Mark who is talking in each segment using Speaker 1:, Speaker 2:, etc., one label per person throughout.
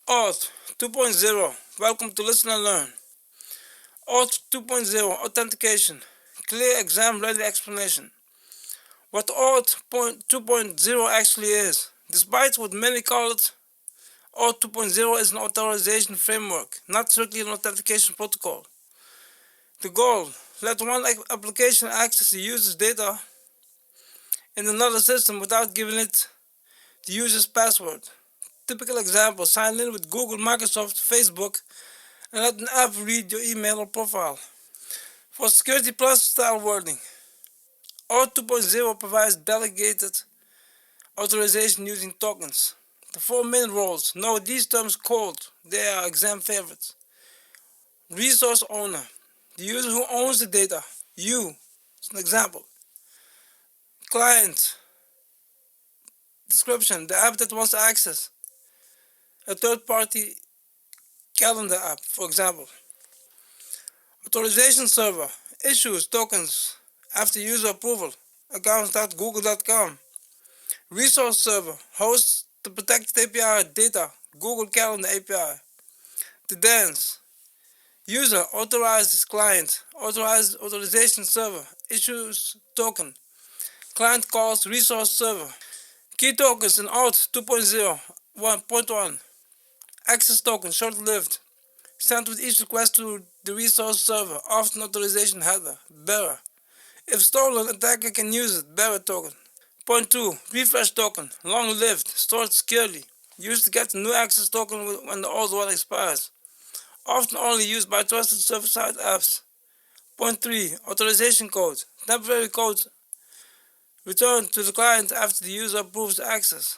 Speaker 1: Auth 2.0. Welcome to Listen and Learn. Auth 2.0 Authentication. Clear exam ready explanation. What Auth 2.0 actually is. Despite what many call it, Auth 2.0 is an authorization framework, not strictly an authentication protocol. The goal: let one application access the user's data in another system without giving it the user's password. Typical example: sign in with Google, Microsoft, Facebook, and let an app read your email or profile. For Security Plus style wording, Auth 2.0 provides delegated authorization using tokens. The four main roles. Know these terms cold, they are exam favorites. Resource owner, the user who owns the data. You, as an example. Client, description, the app that wants access. A third party calendar app, for example. Authorization server, issues tokens after user approval. Accounts.google.com. Resource server, hosts the protected API data, Google Calendar API. The dance, user authorizes client, authorized authorization server, issues token, client calls resource server. Key tokens in Auth 2.0 1.1. Access token, short-lived, sent with each request to the resource server, often authorization header, bearer. If stolen, attacker can use it, bearer token. Point 2. Refresh token, long-lived, stored securely, used to get the new access token when the old one expires, often only used by trusted server-side apps. Point 3. Authorization code, temporary code returned to the client after the user approves access,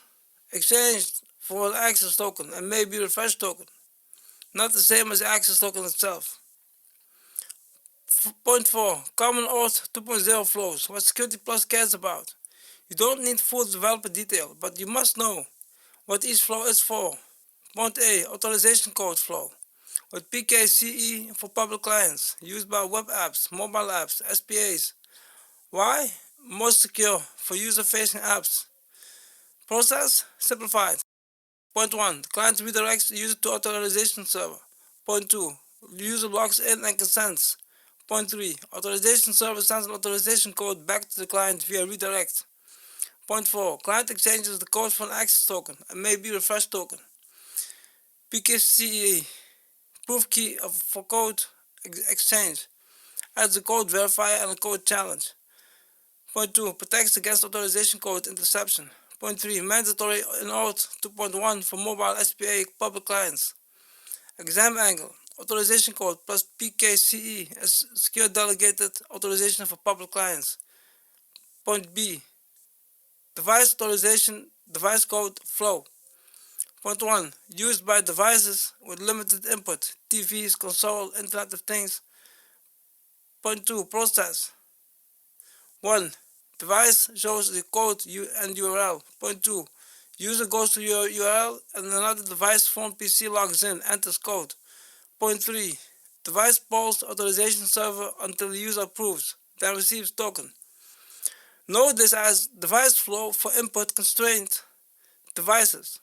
Speaker 1: exchanged for an access token and may be refresh token, not the same as the access token itself. Point 4. Common Auth 2.0 flows, what Security Plus cares about. You don't need full developer detail, but you must know what each flow is for. Point A. Authorization code flow, with PKCE for public clients, used by web apps, mobile apps, SPAs. Why? Most secure for user-facing apps. Process simplified. Point 1. The client redirects the user to authorization server. Point 2. The user logs in and consents. Point 3. Authorization server sends an authorization code back to the client via redirect. Point 4. Client exchanges the code for an access token and maybe refresh token. PKCE, proof key for code exchange, adds a code verifier and a code challenge. Point 2. Protects against authorization code interception. Point 3. Mandatory in Auth 2.1 for mobile SPA public clients. Exam angle, authorization code plus PKCE as secure delegated authorization for public clients. Point B. Device authorization, device code flow. Point 1. Used by devices with limited input, TVs, console, Internet of Things. Point 2. Process. 1. Device shows the code and URL. Point 2. User goes to your URL and another device phone PC logs in, enters code. Point 3. Device polls authorization server until the user approves, then receives token. Note this as device flow for input constrained devices.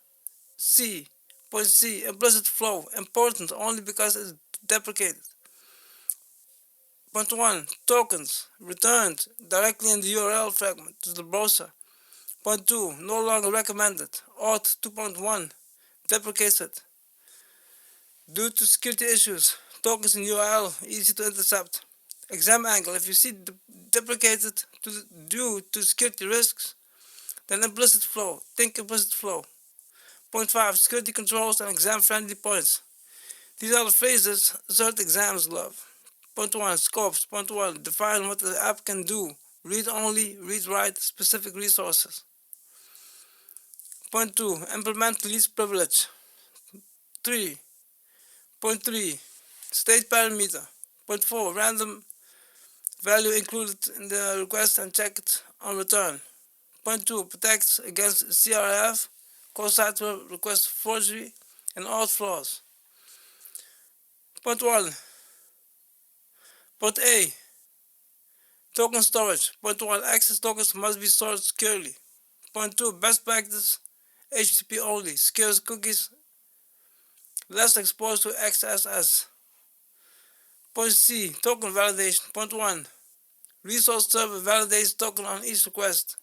Speaker 1: C. Point C. Implicit flow, important only because it's deprecated. Point 1. Tokens, returned directly in the URL fragment to the browser. Point 2. No longer recommended. Auth 2.1 deprecates it. Due to security issues, tokens in URL easy to intercept. Exam angle, if you see deprecated due to security risks, then implicit flow. Think implicit flow. Point 5. Security controls and exam friendly points. These are the phrases cert exams love. Point 1. Scopes. Point 1. Define what the app can do. Read only, read write, specific resources. Point 2. Implement least privilege. 3. Point 3. State parameter. Point 4. Random value included in the request and checked on return. Point 2. Protects against CRF, cross-site request forgery, and auth flaws. Point 1. Point A. Token storage. Point 1. Access tokens must be stored securely. Point 2. Best practice HTTP only. Secures cookies less exposed to XSS. Point C, token validation. Point 1, resource server validates token on each request.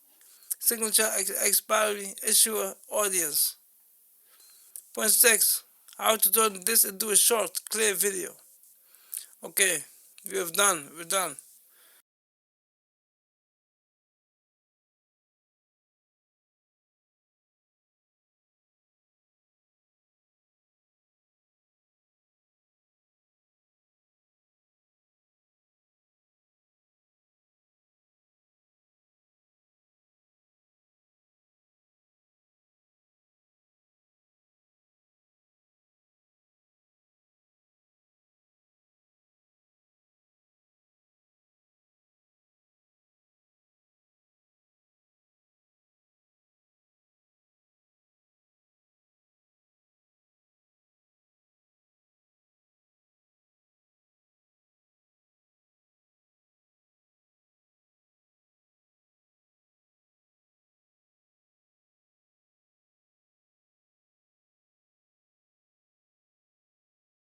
Speaker 1: Signature, expiry, issuer, audience. Point 6, how to turn this into a short, clear video. Okay, we're done.